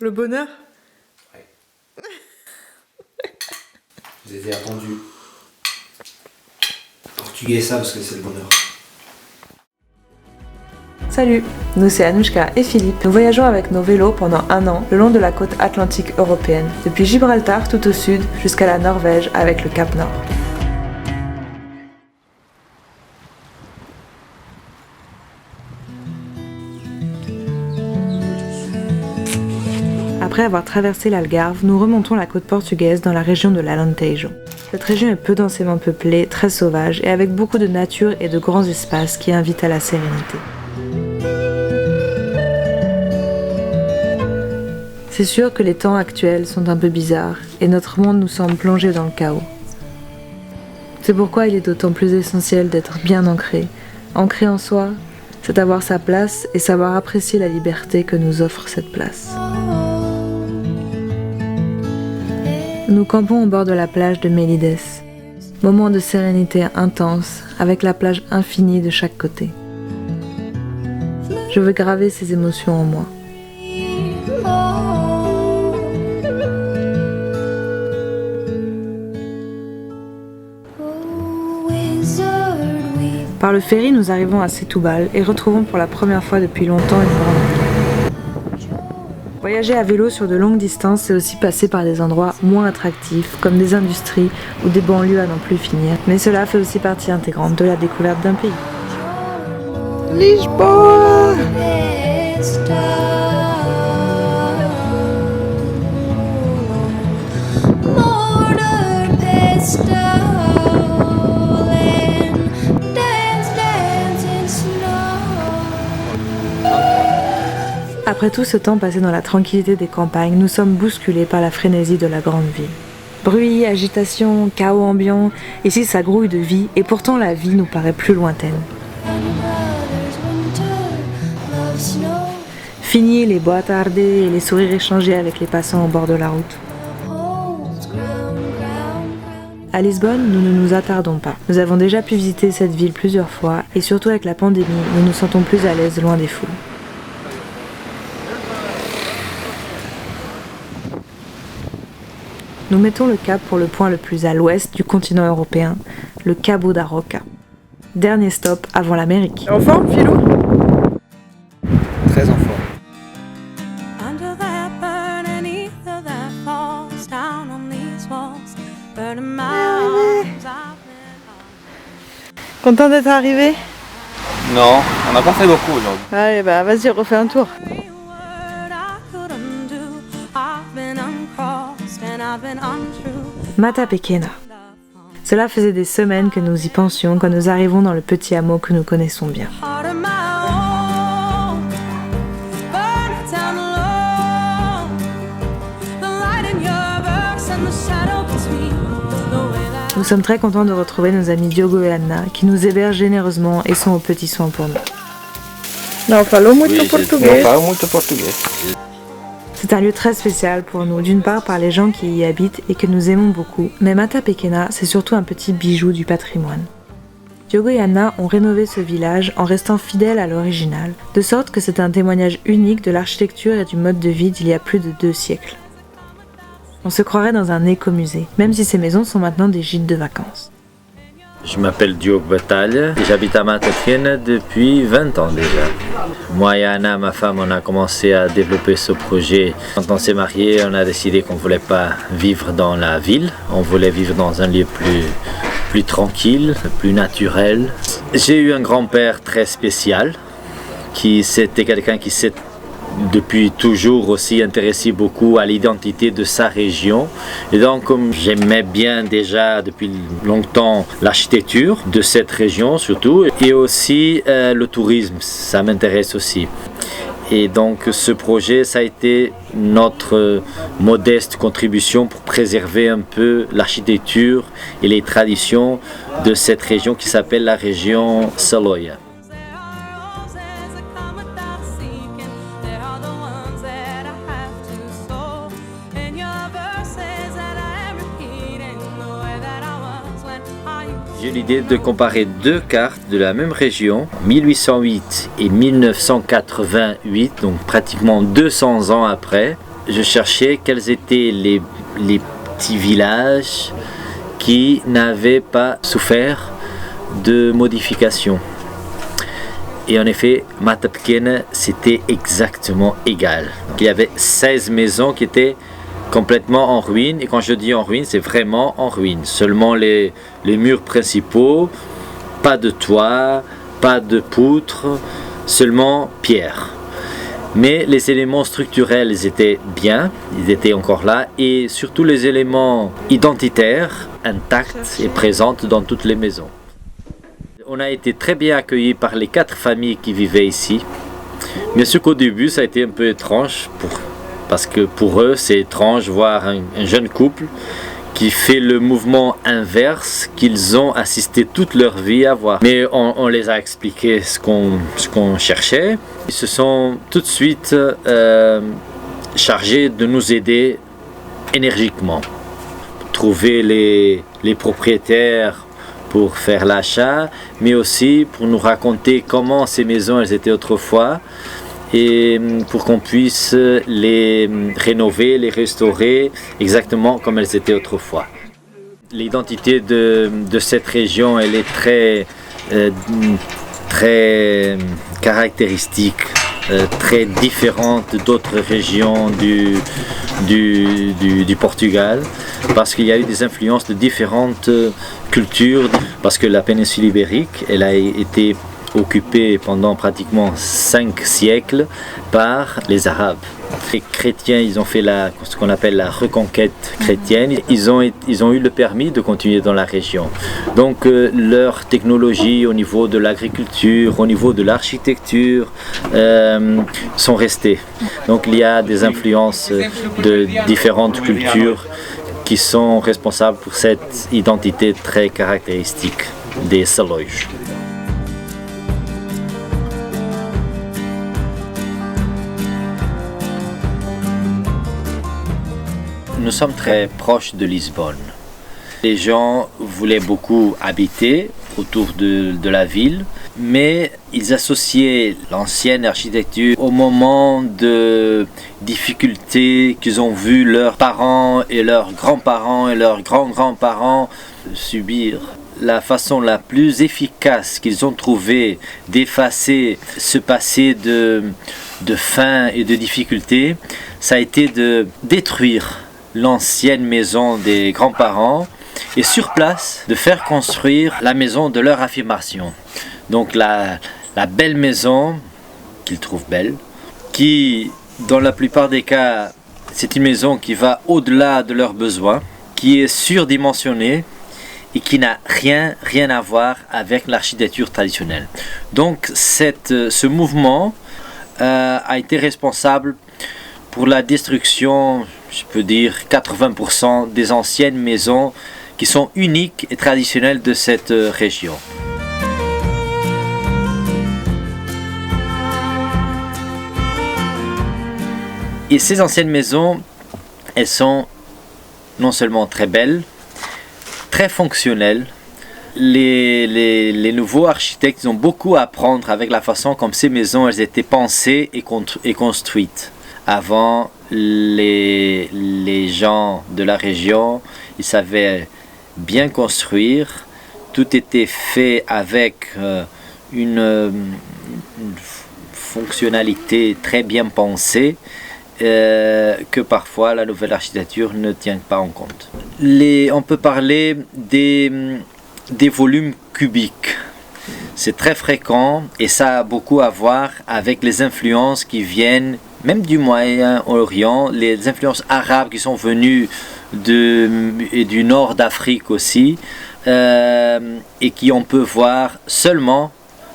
Le bonheur? Ouais. Je les ai attendus. Portugais ça parce que c'est le bonheur. Salut, nous c'est Anouchka et Philippe. Nous voyageons avec nos vélos pendant 1 an le long de la côte atlantique européenne, depuis Gibraltar tout au sud jusqu'à la Norvège avec le Cap Nord. Après avoir traversé l'Algarve, nous remontons la côte portugaise dans la région de l'Alentejo. Cette région est peu densément peuplée, très sauvage et avec beaucoup de nature et de grands espaces qui invitent à la sérénité. C'est sûr que les temps actuels sont un peu bizarres et notre monde nous semble plongé dans le chaos. C'est pourquoi il est d'autant plus essentiel d'être bien ancré. Ancré en soi, c'est avoir sa place et savoir apprécier la liberté que nous offre cette place. Nous campons au bord de la plage de Melides. Moment de sérénité intense avec la plage infinie de chaque côté. Je veux graver ces émotions en moi. Par le ferry, nous arrivons à Setúbal et retrouvons pour la première fois depuis longtemps une grande. Voyager à vélo sur de longues distances, c'est aussi passer par des endroits moins attractifs, comme des industries ou des banlieues à n'en plus finir. Mais cela fait aussi partie intégrante de la découverte d'un pays. Lisboa! Après tout ce temps passé dans la tranquillité des campagnes, nous sommes bousculés par la frénésie de la grande ville. Bruit, agitation, chaos ambiant, ici ça grouille de vie et pourtant la vie nous paraît plus lointaine. Fini les boîtes tardées et les sourires échangés avec les passants au bord de la route. À Lisbonne, nous ne nous attardons pas. Nous avons déjà pu visiter cette ville plusieurs fois et surtout avec la pandémie, nous nous sentons plus à l'aise loin des foules. Nous mettons le cap pour le point le plus à l'ouest du continent européen, le Cabo da Roca. Dernier stop avant l'Amérique. En forme, Philou? Très en forme. Content d'être arrivé? Non, on n'a pas fait beaucoup aujourd'hui. Allez, bah vas-y, refais un tour. Mata Pequena. Cela faisait des semaines que nous y pensions quand nous arrivons dans le petit hameau que nous connaissons bien. Nous sommes très contents de retrouver nos amis Diogo et Anna qui nous hébergent généreusement et sont aux petits soins pour nous. Não falou muito português. Não falo muito português. C'est un lieu très spécial pour nous, d'une part par les gens qui y habitent et que nous aimons beaucoup, mais Mata Pequena, c'est surtout un petit bijou du patrimoine. Diogo et Anna ont rénové ce village en restant fidèles à l'original, de sorte que c'est un témoignage unique de l'architecture et du mode de vie d'il y a plus de 2 siècles. On se croirait dans un écomusée, même si ces maisons sont maintenant des gîtes de vacances. Je m'appelle Diogo Batalha et j'habite à Mata Pequena depuis 20 ans déjà. Moi et Anna, ma femme, on a commencé à développer ce projet. Quand on s'est mariés, on a décidé qu'on ne voulait pas vivre dans la ville, on voulait vivre dans un lieu plus tranquille, plus naturel. J'ai eu un grand-père très spécial, c'était quelqu'un qui s'est depuis toujours aussi intéressé beaucoup à l'identité de sa région. Et donc, comme j'aimais bien déjà depuis longtemps l'architecture de cette région surtout, et aussi le tourisme, ça m'intéresse aussi. Et donc ce projet, ça a été notre modeste contribution pour préserver un peu l'architecture et les traditions de cette région qui s'appelle la région Saloia. J'ai l'idée de comparer 2 cartes de la même région, 1808 et 1988, donc pratiquement 200 ans après, je cherchais quels étaient les petits villages qui n'avaient pas souffert de modifications. Et en effet, Mata Pequena, c'était exactement égal. Donc, il y avait 16 maisons qui étaient complètement en ruine. Et quand je dis en ruine, c'est vraiment en ruine. Seulement les murs principaux, pas de toit, pas de poutres, seulement pierre. Mais les éléments structurels, ils étaient bien, ils étaient encore là. Et surtout les éléments identitaires, intacts et présents dans toutes les maisons. On a été très bien accueillis par les 4 familles qui vivaient ici. Bien sûr qu'au début, ça a été un peu étrange, parce que pour eux, c'est étrange de voir un jeune couple qui fait le mouvement inverse qu'ils ont assisté toute leur vie à voir. Mais on les a expliqué ce qu'on cherchait. Ils se sont tout de suite chargés de nous aider énergiquement. Trouver les propriétaires pour faire l'achat, mais aussi pour nous raconter comment ces maisons elles étaient autrefois et pour qu'on puisse les rénover, les restaurer exactement comme elles étaient autrefois. L'identité de cette région, elle est très caractéristique, très différente d'autres régions du Portugal, parce qu'il y a eu des influences de différentes cultures, parce que la péninsule ibérique, elle a été occupée pendant pratiquement 5 siècles par les Arabes. Les chrétiens, ils ont fait ce qu'on appelle la reconquête chrétienne. Ils ont eu le permis de continuer dans la région. Donc leur technologie au niveau de l'agriculture, au niveau de l'architecture, sont restées. Donc il y a des influences de différentes cultures qui sont responsables pour cette identité très caractéristique des Salões. Nous sommes très proches de Lisbonne. Les gens voulaient beaucoup habiter autour de la ville, mais ils associaient l'ancienne architecture au moment de difficultés qu'ils ont vu leurs parents et leurs grands-parents et leurs grands-grands-parents subir. La façon la plus efficace qu'ils ont trouvé d'effacer ce passé de faim et de difficultés, ça a été de détruire l'ancienne maison des grands-parents et sur place de faire construire la maison de leur affirmation. Donc la belle maison qu'ils trouvent belle, qui dans la plupart des cas c'est une maison qui va au-delà de leurs besoins, qui est surdimensionnée et qui n'a rien à voir avec l'architecture traditionnelle. Donc ce mouvement a été responsable pour la destruction, je peux dire 80% des anciennes maisons qui sont uniques et traditionnelles de cette région. Et ces anciennes maisons, elles sont non seulement très belles, très fonctionnelles. Les nouveaux architectes ont beaucoup à apprendre avec la façon comme ces maisons elles étaient pensées et construites. Avant, les gens de la région, ils savaient bien construire. Tout était fait avec une fonctionnalité très bien pensée que parfois la nouvelle architecture ne tient pas en compte. On peut parler des volumes cubiques. C'est très fréquent et ça a beaucoup à voir avec les influences qui viennent même du Moyen-Orient, les influences arabes qui sont venues et du nord d'Afrique aussi et qui on peut voir seulement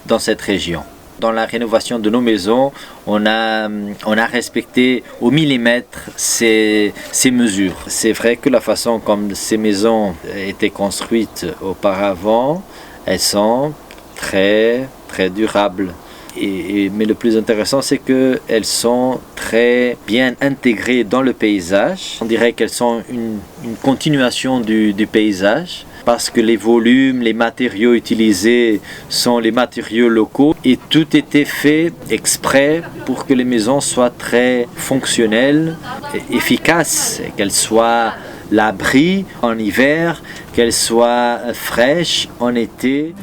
dans cette région. Dans la rénovation de nos maisons, on a respecté au millimètre ces mesures. C'est vrai que la façon comme ces maisons étaient construites auparavant, elles sont très durables. Mais le plus intéressant, c'est qu'elles sont très bien intégrées dans le paysage. On dirait qu'elles sont une continuation du paysage. parce que les volumes, les matériaux utilisés sont les matériaux locaux et tout était fait exprès pour que les maisons soient très fonctionnelles, efficaces, qu'elles soient l'abri en hiver, qu'elles soient fraîches en été.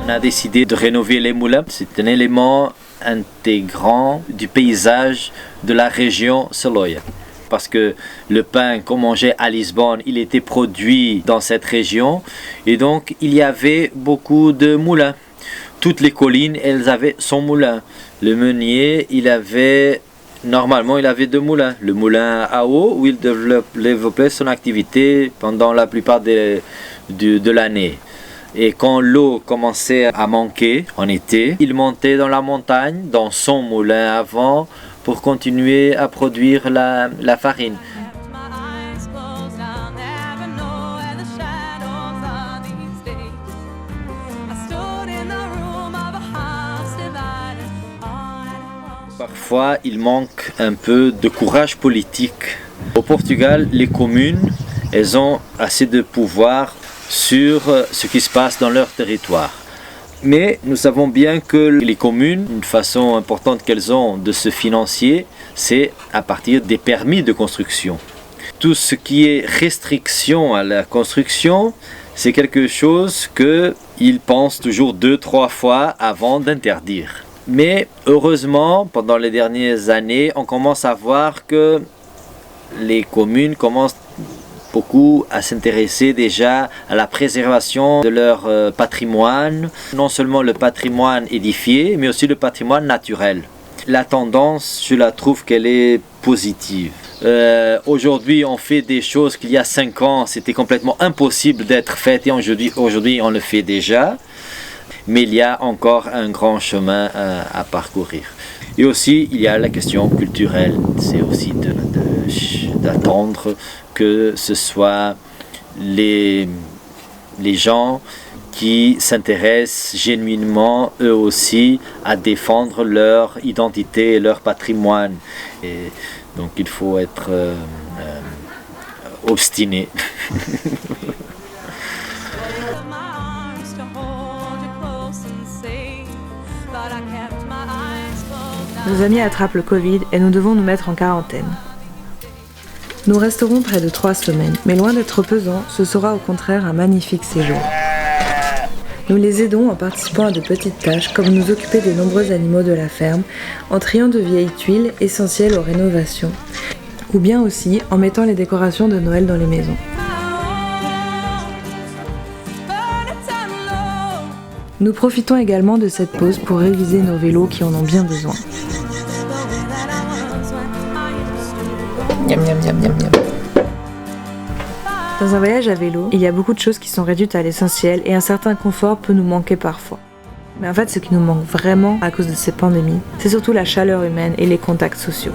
On a décidé de rénover les moulins. C'est un élément intégrant du paysage de la région Saloia. Parce que le pain qu'on mangeait à Lisbonne, il était produit dans cette région. Et donc, il y avait beaucoup de moulins. Toutes les collines, elles avaient son moulin. Le meunier, normalement, il avait deux moulins. Le moulin à eau, où il développait son activité pendant la plupart de l'année. Et quand l'eau commençait à manquer en été, il montait dans la montagne, dans son moulin avant, pour continuer à produire la farine. Parfois, il manque un peu de courage politique. Au Portugal, les communes, elles ont assez de pouvoir sur ce qui se passe dans leur territoire. Mais nous savons bien que les communes, une façon importante qu'elles ont de se financer, c'est à partir des permis de construction. Tout ce qui est restriction à la construction, c'est quelque chose qu'ils pensent toujours 2-3 fois avant d'interdire. Mais heureusement, pendant les dernières années, on commence à voir que les communes commencent beaucoup à s'intéresser déjà à la préservation de leur patrimoine, non seulement le patrimoine édifié, mais aussi le patrimoine naturel. La tendance, je la trouve qu'elle est positive. Aujourd'hui, on fait des choses qu'il y a 5 ans, c'était complètement impossible d'être faites et aujourd'hui, on le fait déjà. Mais il y a encore un grand chemin à parcourir. Et aussi, il y a la question culturelle. C'est aussi d'attendre que ce soit les gens qui s'intéressent genuinement, eux aussi, à défendre leur identité et leur patrimoine. Et donc, il faut être obstiné. Nos amis attrapent le Covid et nous devons nous mettre en quarantaine. Nous resterons près de 3 semaines, mais loin d'être pesant, ce sera au contraire un magnifique séjour. Nous les aidons en participant à de petites tâches, comme nous occuper des nombreux animaux de la ferme, en triant de vieilles tuiles essentielles aux rénovations, ou bien aussi en mettant les décorations de Noël dans les maisons. Nous profitons également de cette pause pour réviser nos vélos qui en ont bien besoin. Miam, miam, miam, miam, miam. Dans un voyage à vélo, il y a beaucoup de choses qui sont réduites à l'essentiel et un certain confort peut nous manquer parfois. Mais en fait, ce qui nous manque vraiment à cause de ces pandémies, c'est surtout la chaleur humaine et les contacts sociaux.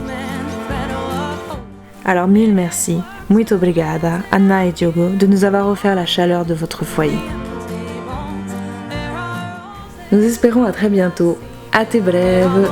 Alors mille merci, muito obrigada, Anna et Diogo, de nous avoir offert la chaleur de votre foyer. Nous espérons à très bientôt. Até breve!